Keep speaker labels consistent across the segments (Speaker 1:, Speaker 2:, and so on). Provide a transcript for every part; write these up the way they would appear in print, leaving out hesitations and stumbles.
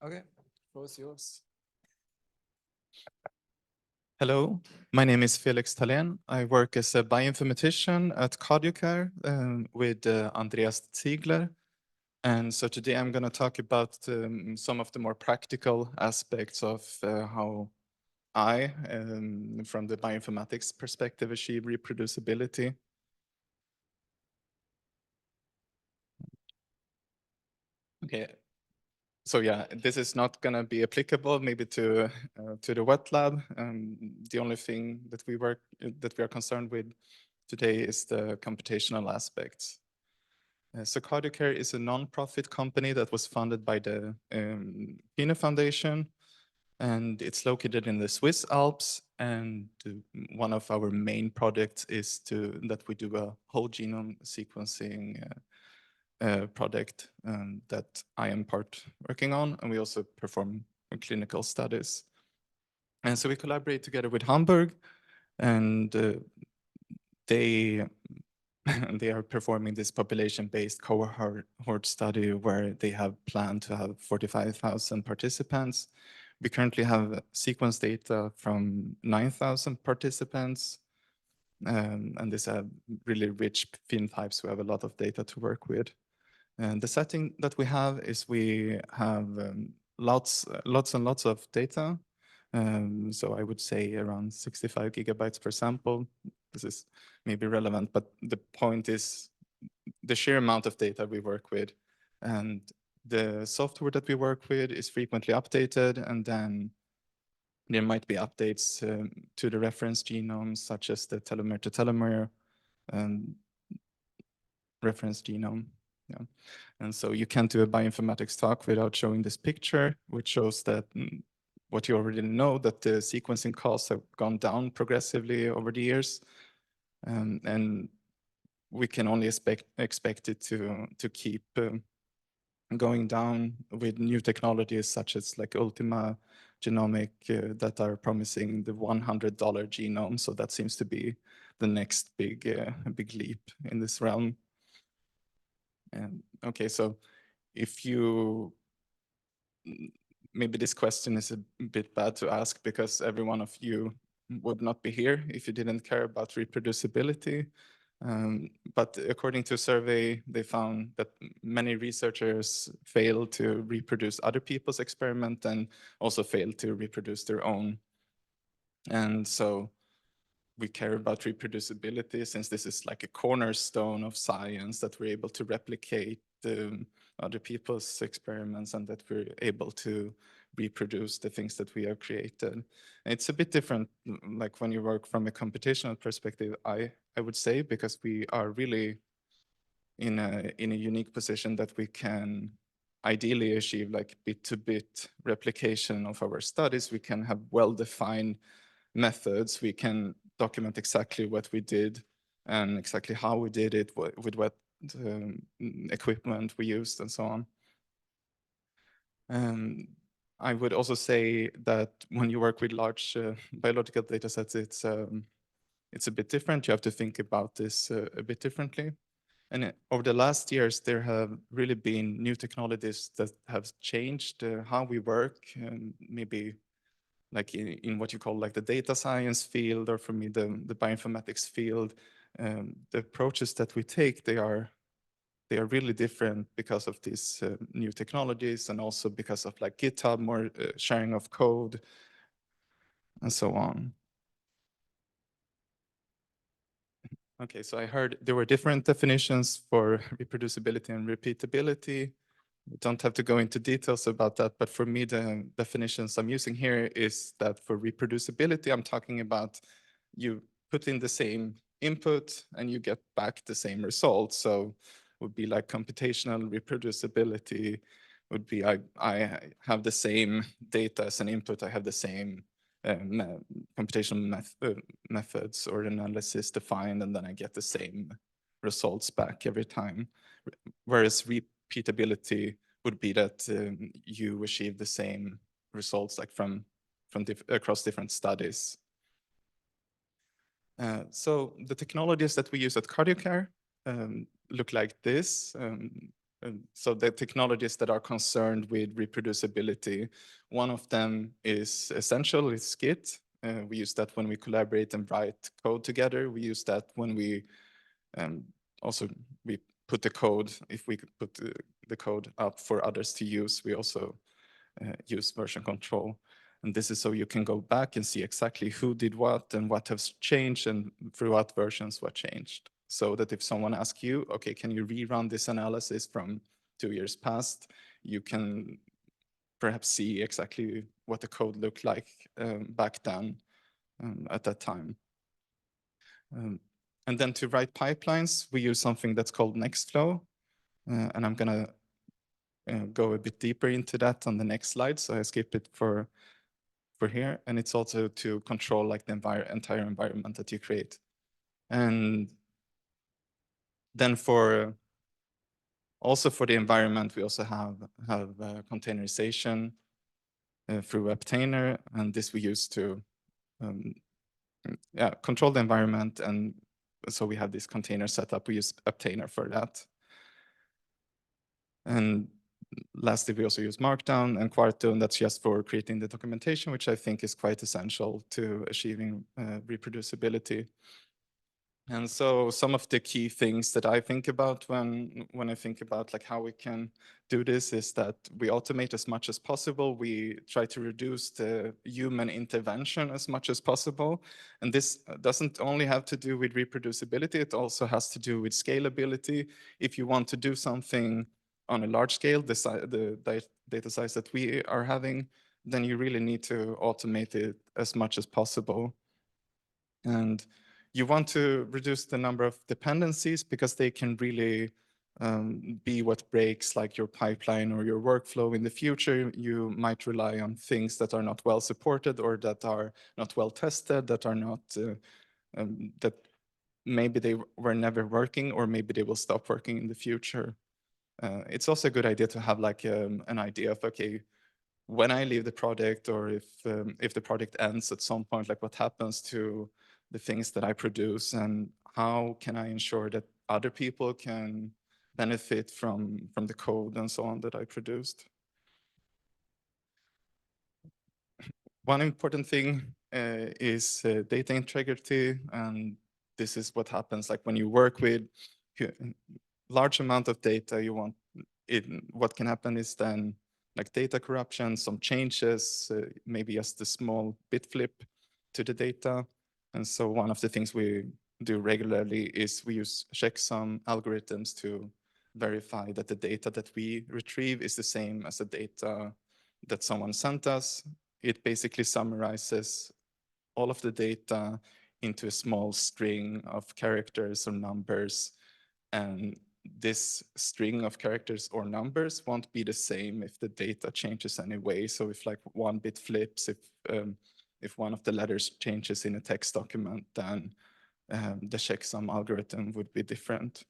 Speaker 1: Okay, floor is yours.
Speaker 2: Hello, my name is Felix Thalén. I work as a bioinformatician at Cardiocare with Andreas Ziegler. And so today I'm going to talk about some of the more practical aspects of how I, from the bioinformatics perspective, achieve reproducibility. Okay, so yeah, this is not going to be applicable maybe to the wet lab. The only thing that we are concerned with today is the computational aspects. So Cardiocare is a non-profit company that was funded by the Pine Foundation, and it's located in the Swiss Alps. And one of our main projects is that we do a whole genome sequencing project that I am working on, and we also perform clinical studies. And so we collaborate together with Hamburg, and they are performing this population-based cohort study where they have planned to have 45,000 participants. We currently have sequence data from 9,000 participants, and these are really rich phenotypes. We have a lot of data to work with. And the setting that we have is we have lots and lots of data. So I would say around 65 gigabytes per sample. This is maybe relevant, but the point is the sheer amount of data we work with. And the software that we work with is frequently updated, and then there might be updates to the reference genomes, such as the telomere to telomere reference genome. Yeah. And so you can't do a bioinformatics talk without showing this picture, which shows that what you already know, that the sequencing costs have gone down progressively over the years. And we can only expect it to keep going down with new technologies such as like Ultima Genomic that are promising the $100 genome. So that seems to be the next big leap in this realm. Okay, so if you, maybe this question is a bit bad to ask because every one of you would not be here if you didn't care about reproducibility. But according to a survey, they found that many researchers fail to reproduce other people's experiment and also fail to reproduce their own. And so we care about reproducibility since this is like a cornerstone of science, that we're able to replicate other people's experiments and that we're able to reproduce the things that we have created. It's a bit different, like when you work from a computational perspective, I would say, because we are really in a unique position that we can ideally achieve like bit-to-bit replication of our studies. We can have well-defined methods. We can document exactly what we did and exactly how we did it, with what equipment we used and so on. I would also say that when you work with large biological data sets, it's a bit different. You have to think about this a bit differently. And over the last years, there have really been new technologies that have changed how we work, and maybe like in what you call like the data science field, or for me, the bioinformatics field. The approaches that we take, they are really different because of these new technologies, and also because of like GitHub, more sharing of code, and so on. Okay, so I heard there were different definitions for reproducibility and repeatability. We don't have to go into details about that, but for me, the definitions I'm using here is that for reproducibility, I'm talking about you put in the same input and you get back the same result. So it would be like computational reproducibility would be I have the same data as an input, I have the same computational methods or analysis defined, and then I get the same results back every time. Whereas repeatability would be that you achieve the same results like from across different studies. So the technologies that we use at Cardiocare look like this. so the technologies that are concerned with reproducibility. One of them is essential, is Git. We use that when we collaborate and write code together. We use that when we also we put the code, if we could put the code up for others to use, we also use version control. And this is so you can go back and see exactly who did what and what has changed and throughout versions what changed. So that if someone asks you, okay, can you rerun this analysis from 2 years past, you can perhaps see exactly what the code looked like back then at that time. And then to write pipelines, we use something that's called Nextflow. And I'm gonna go a bit deeper into that on the next slide. So I skip it for here. And it's also to control like the entire environment that you create. And then also for the environment, we also have containerization through Obtainer. And this we use to control the environment. And so we have this container setup. We use Obtainer for that. And lastly, we also use Markdown and Quarto, and that's just for creating the documentation, which I think is quite essential to achieving reproducibility. And so some of the key things that I think about when I think about like how we can do this is that we automate as much as possible. We try to reduce the human intervention as much as possible. And this doesn't only have to do with reproducibility, it also has to do with scalability. If you want to do something on a large scale, the data size that we are having, then you really need to automate it as much as possible. And you want to reduce the number of dependencies because they can really be what breaks like your pipeline or your workflow in the future. You might rely on things that are not well supported or that are not well tested, that are not, that maybe they were never working or maybe they will stop working in the future. It's also a good idea to have like an idea of, okay, when I leave the project or if the project ends at some point, like what happens to the things that I produce and how can I ensure that other people can benefit from the code and so on that I produced. One important thing is data integrity, and this is what happens like when you work with large amount of data. You want it. What can happen is then like data corruption, some changes, maybe just a small bit flip to the data. And so one of the things we do regularly is we use checksum algorithms to verify that the data that we retrieve is the same as the data that someone sent us. It basically summarizes all of the data into a small string of characters or numbers. And this string of characters or numbers won't be the same if the data changes anyway. So if like one bit flips, if one of the letters changes in a text document, then the checksum algorithm would be different.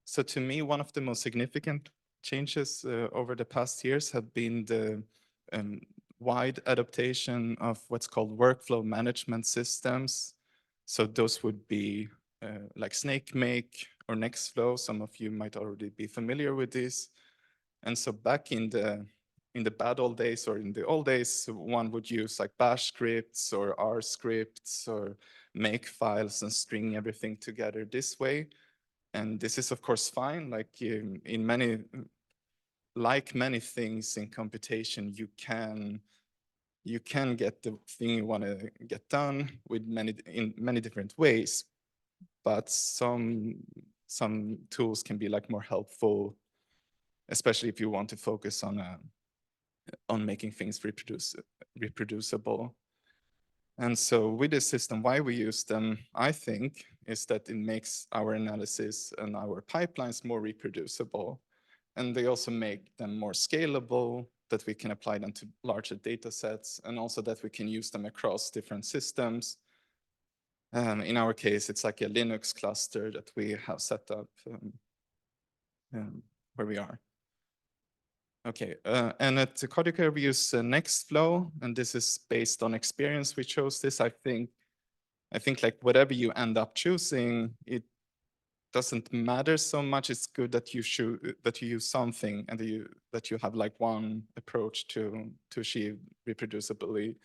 Speaker 2: So to me, one of the most significant changes over the past years have been the wide adaptation of what's called workflow management systems. So those would be like SnakeMake or Nextflow. Some of you might already be familiar with this. And so back in the bad old days or in the old days, one would use like bash scripts or R scripts or make files and string everything together this way. And this is of course fine, like like many things in computation, you can get the thing you want to get done with in many different ways, but some tools can be like more helpful, especially if you want to focus on making things reproducible. And so with this system, why we use them, I think, is that it makes our analysis and our pipelines more reproducible. And they also make them more scalable, that we can apply them to larger data sets, and also that we can use them across different systems. In our case, it's like a Linux cluster that we have set up where we are. Okay, and at Codicare we use Nextflow, and this is based on experience. We chose this. I think like whatever you end up choosing, it doesn't matter so much. It's good that you use something and that you have like one approach to achieve reproducibility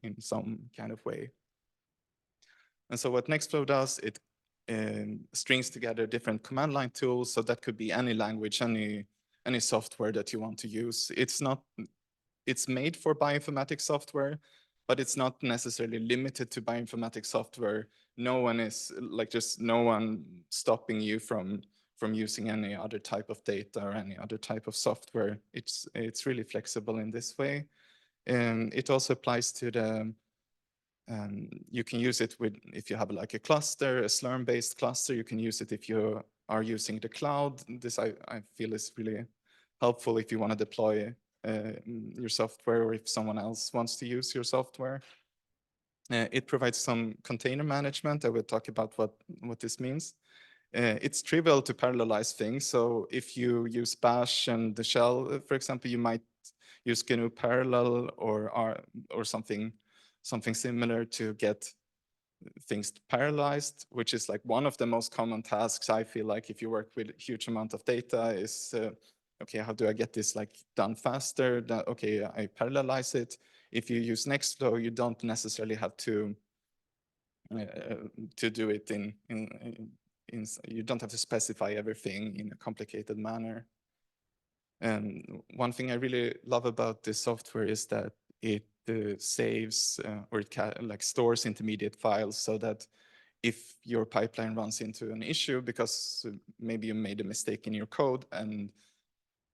Speaker 2: in some kind of way. And so what Nextflow does, it strings together different command line tools. So that could be any language, any software that you want to use. It's made for bioinformatics software, but it's not necessarily limited to bioinformatics software. No one is like, just no one stopping you from using any other type of data or any other type of software. It's really flexible in this way. And it also applies to the you can use it with, if you have like a cluster, a Slurm-based cluster, you can use it if you are using the cloud. This I feel is really helpful if you want to deploy your software, or if someone else wants to use your software. It provides some container management. I will talk about what this means. It's trivial to parallelize things. So if you use Bash and the shell, for example, you might use GNU parallel or something similar to get things parallelized, which is like one of the most common tasks. I feel like if you work with a huge amount of data is, okay, how do I get this like done faster? Okay, I parallelize it. If you use Nextflow, you don't necessarily have to do it you don't have to specify everything in a complicated manner. And one thing I really love about this software is that it saves or it like stores intermediate files, so that if your pipeline runs into an issue because maybe you made a mistake in your code, and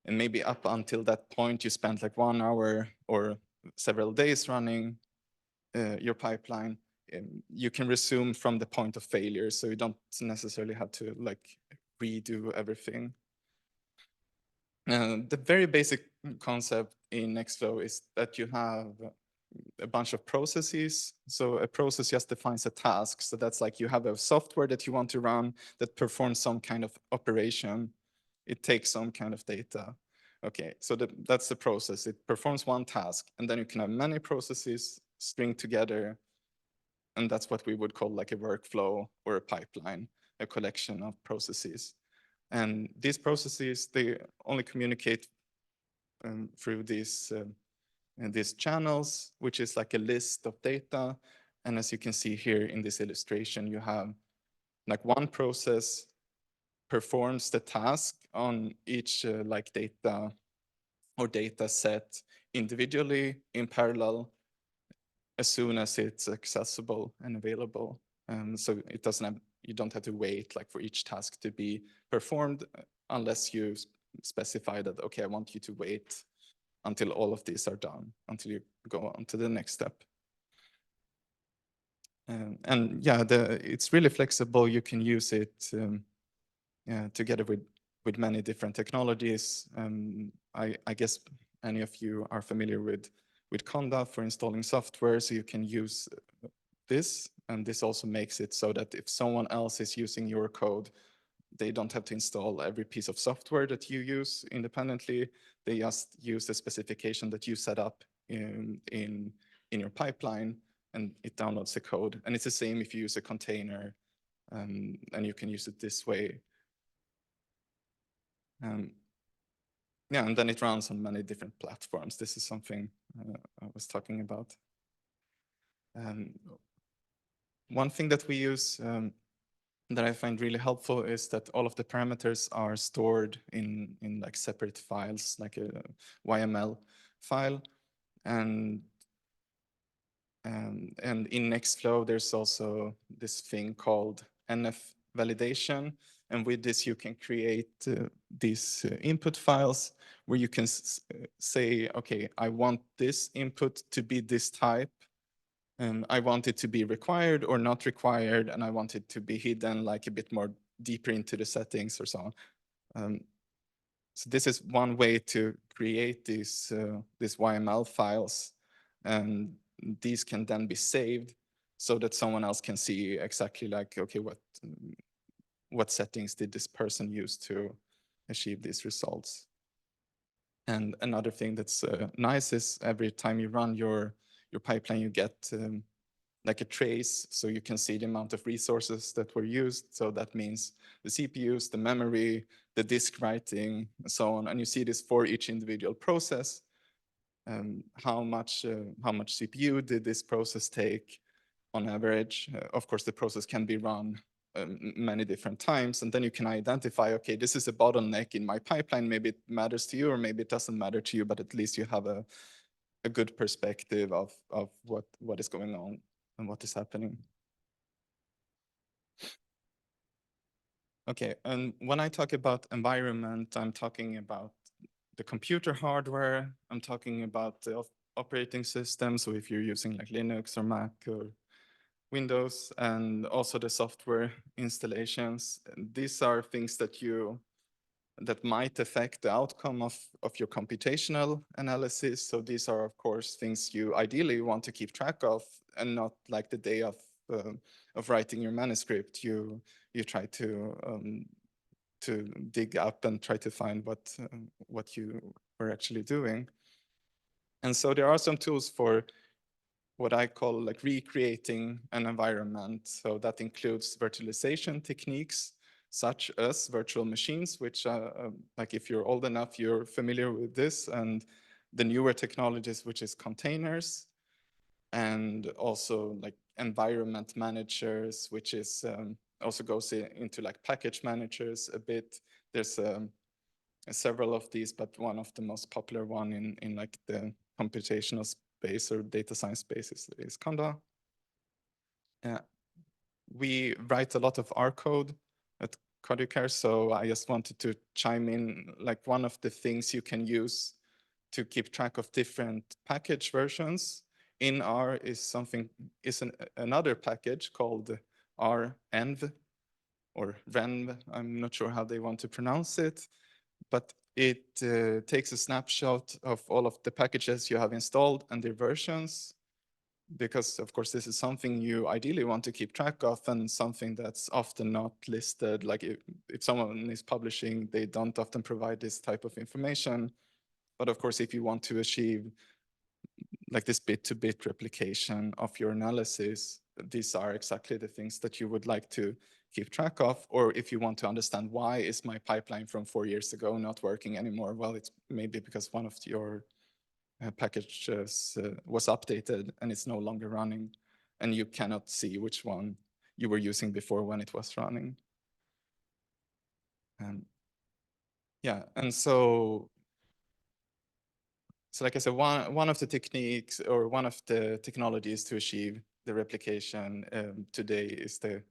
Speaker 2: maybe up until that point you spent like 1 hour or several days running your pipeline, you can resume from the point of failure, so you don't necessarily have to like redo everything. The very basic concept in Nextflow is that you have a bunch of processes. So a process just defines a task. So that's like you have a software that you want to run that performs some kind of operation. It takes some kind of data. Okay, so that's the process. It performs one task, and then you can have many processes string together. And that's what we would call like a workflow or a pipeline, a collection of processes. And these processes, they only communicate through these channels, which is like a list of data. And as you can see here in this illustration, you have like one process performs the task on each like data or data set individually in parallel as soon as it's accessible and available. So it doesn't have, you don't have to wait like for each task to be performed unless you specify that, okay, I want you to wait until all of these are done, until you go on to the next step. And yeah, it's really flexible. You can use it together with many different technologies. I guess any of you are familiar with Conda for installing software, so you can use this. And this also makes it so that if someone else is using your code, they don't have to install every piece of software that you use independently. They just use the specification that you set up in your pipeline, and it downloads the code. And it's the same if you use a container, and you can use it this way. Yeah, and then it runs on many different platforms. This is something I was talking about. One thing that we use that I find really helpful is that all of the parameters are stored in like separate files, like a YML file. And in Nextflow, there's also this thing called NF validation. And with this, you can create these input files where you can say, okay, I want this input to be this type. And I want it to be required or not required, and I want it to be hidden like a bit more deeper into the settings or so on. So this is one way to create these YML files, and these can then be saved so that someone else can see exactly like, okay, what settings did this person use to achieve these results. And another thing that's nice is every time you run your pipeline, you get like a trace, so you can see the amount of resources that were used. So that means the CPUs, the memory, the disk writing, and so on. And you see this for each individual process. How much CPU did this process take on average? Of course, the process can be run many different times, and then you can identify, okay, this is a bottleneck in my pipeline. Maybe it matters to you, or maybe it doesn't matter to you, but at least you have a good perspective of what is going on and what is happening. Okay, and when I talk about environment, I'm talking about the computer hardware. I'm talking about the operating system. So if you're using like Linux or Mac or Windows, and also the software installations, these are things that might affect the outcome of your computational analysis. So these are, of course, things you ideally want to keep track of, and not like the day of writing your manuscript. You try to dig up and try to find what you were actually doing. And so there are some tools for what I call like recreating an environment. So that includes virtualization techniques, such as virtual machines, which like if you're old enough, you're familiar with this, and the newer technologies, which is containers, and also like environment managers, which is also goes into like package managers a bit. There's several of these, but one of the most popular one in like the computational space or data science space is Conda. We write a lot of R code at Codicare, so I just wanted to chime in, like one of the things you can use to keep track of different package versions in R is another package called renv or renv. I'm not sure how they want to pronounce it, but it takes a snapshot of all of the packages you have installed and their versions, because of course this is something you ideally want to keep track of, and something that's often not listed. Like if someone is publishing, they don't often provide this type of information. But of course, if you want to achieve like this bit-to-bit replication of your analysis, these are exactly the things that you would like to keep track of. Or if you want to understand why is my pipeline from 4 years ago not working anymore, well, it's maybe because one of your packages was updated and it's no longer running, and you cannot see which one you were using before when it was running. Yeah, and so like I said, one of the techniques or one of the technologies to achieve the replication today is the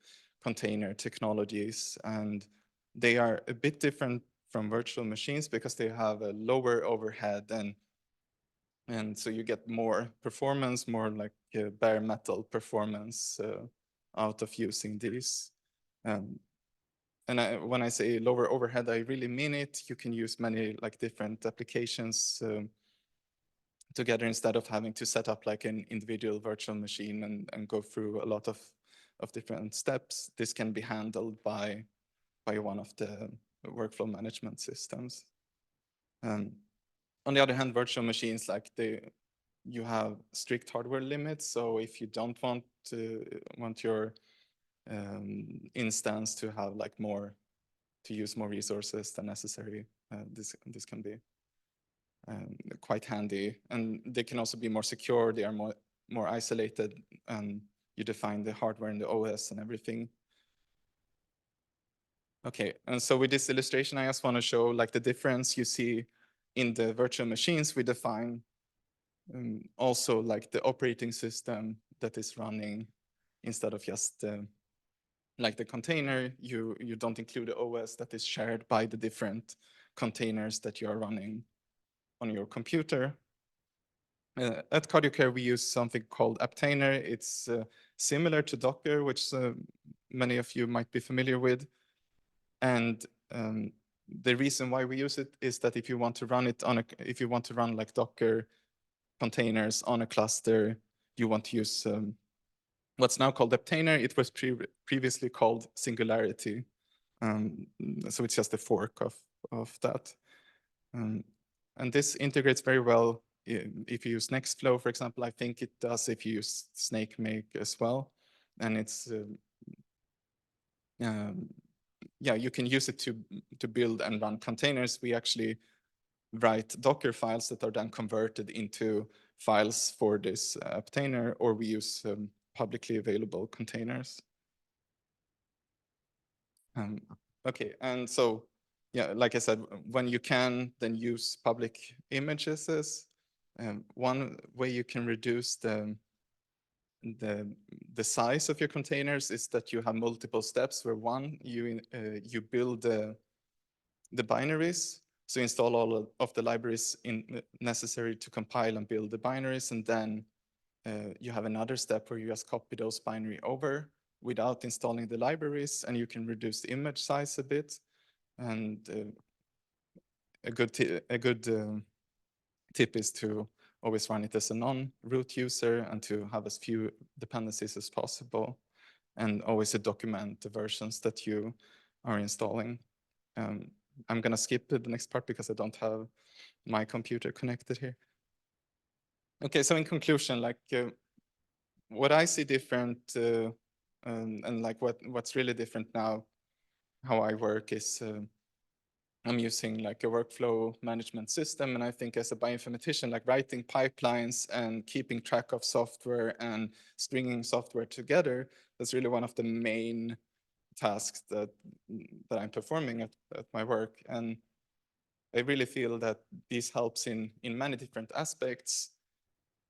Speaker 2: container technologies, and they are a bit different from virtual machines because they have a lower overhead, and so you get more performance, more like bare metal performance out of using these. And when I say lower overhead, I really mean it. You can use many like different applications together instead of having to set up like an individual virtual machine and go through a lot of different steps. This can be handled by one of the workflow management systems. On the other hand, virtual machines, like you have strict hardware limits. So if you don't want your instance to have like to use more resources than necessary, this can be quite handy, and they can also be more secure. They are more isolated, and you define the hardware and the OS and everything. Okay, and so with this illustration, I just want to show like the difference you see in the virtual machines. We define also like the operating system that is running instead of just like the container. You don't include the OS that is shared by the different containers that you are running on your computer. At Cardiocare, we use something called Aptainer. It's similar to Docker, which many of you might be familiar with. And the reason why we use it is that if you want to run it if you want to run like Docker containers on a cluster, you want to use what's now called Aptainer. It was previously called Singularity. So it's just a fork of that. And this integrates very well if you use Nextflow, for example, I think it does if you use SnakeMake as well. And it's, yeah, you can use it to build and run containers. We actually write Docker files that are then converted into files for this obtainer, or we use publicly available containers. Okay, and so, yeah, like I said, when you can, then use public images as one way you can reduce the size of your containers is that you have multiple steps where one, you build the binaries. So install all of the libraries necessary to compile and build the binaries, and then you have another step where you just copy those binary over without installing the libraries, and you can reduce the image size a bit. And a good tip is to always run it as a non-root user and to have as few dependencies as possible, and always to document the versions that you are installing. I'm gonna skip the next part because I don't have my computer connected here. Okay, so in conclusion, like what I see different and like what's really different now, how I work is I'm using like a workflow management system. And I think as a bioinformatician, like writing pipelines and keeping track of software and stringing software together, that's really one of the main tasks that I'm performing at my work. And I really feel that this helps in many different aspects.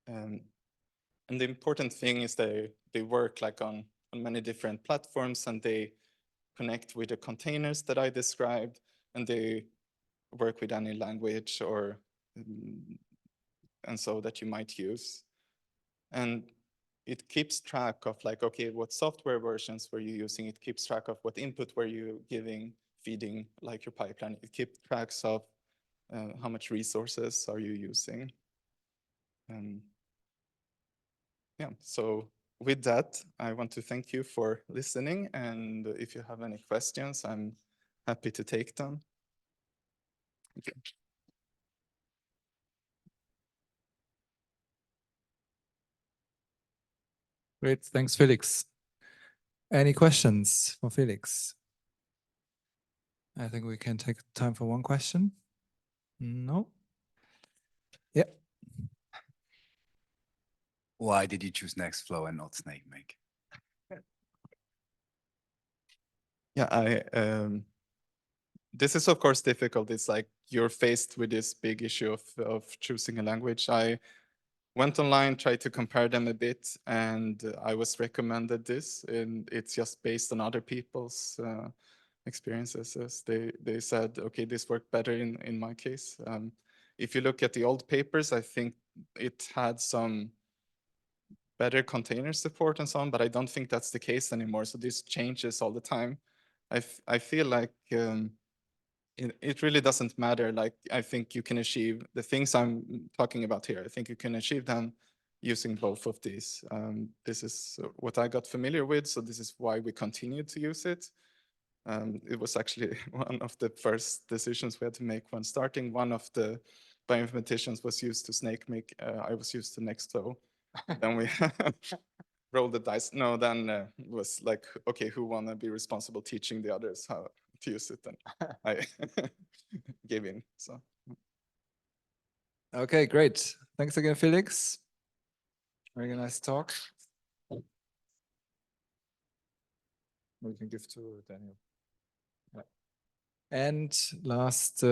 Speaker 2: And the important thing is they work like on many different platforms, and they connect with the containers that I described, and they work with any language or and so that you might use. And it keeps track of like, okay, what software versions were you using? It keeps track of what input were you giving, feeding like your pipeline. It keeps tracks of how much resources are you using. Yeah, so with that, I want to thank you for listening. And if you have any questions, I'm happy to take them. Thank you.
Speaker 1: Great, thanks, Felix. Any questions for Felix? I think we can take time for one question. No? Yeah.
Speaker 3: Why did you choose Nextflow and not SnakeMake?
Speaker 2: Yeah, this is of course difficult. It's like you're faced with this big issue of choosing a language. I went online, tried to compare them a bit, and I was recommended this, and it's just based on other people's experiences. As they said, okay, this worked better in my case. If you look at the old papers, I think it had some better container support and so on, but I don't think that's the case anymore. So this changes all the time. I feel like it really doesn't matter. Like, I think you can achieve the things I'm talking about here. I think you can achieve them using both of these. This is what I got familiar with, so this is why we continue to use it. It was actually one of the first decisions we had to make when starting. One of the bioinformaticians was used to SnakeMake. I was used to Nextflow. Then we rolled the dice. No, then it was like, okay, who wanna be responsible teaching the others how to use it? And I gave in. So
Speaker 1: Okay, great. Thanks again, Felix. Very nice talk. We can give to Daniel. Yeah. And last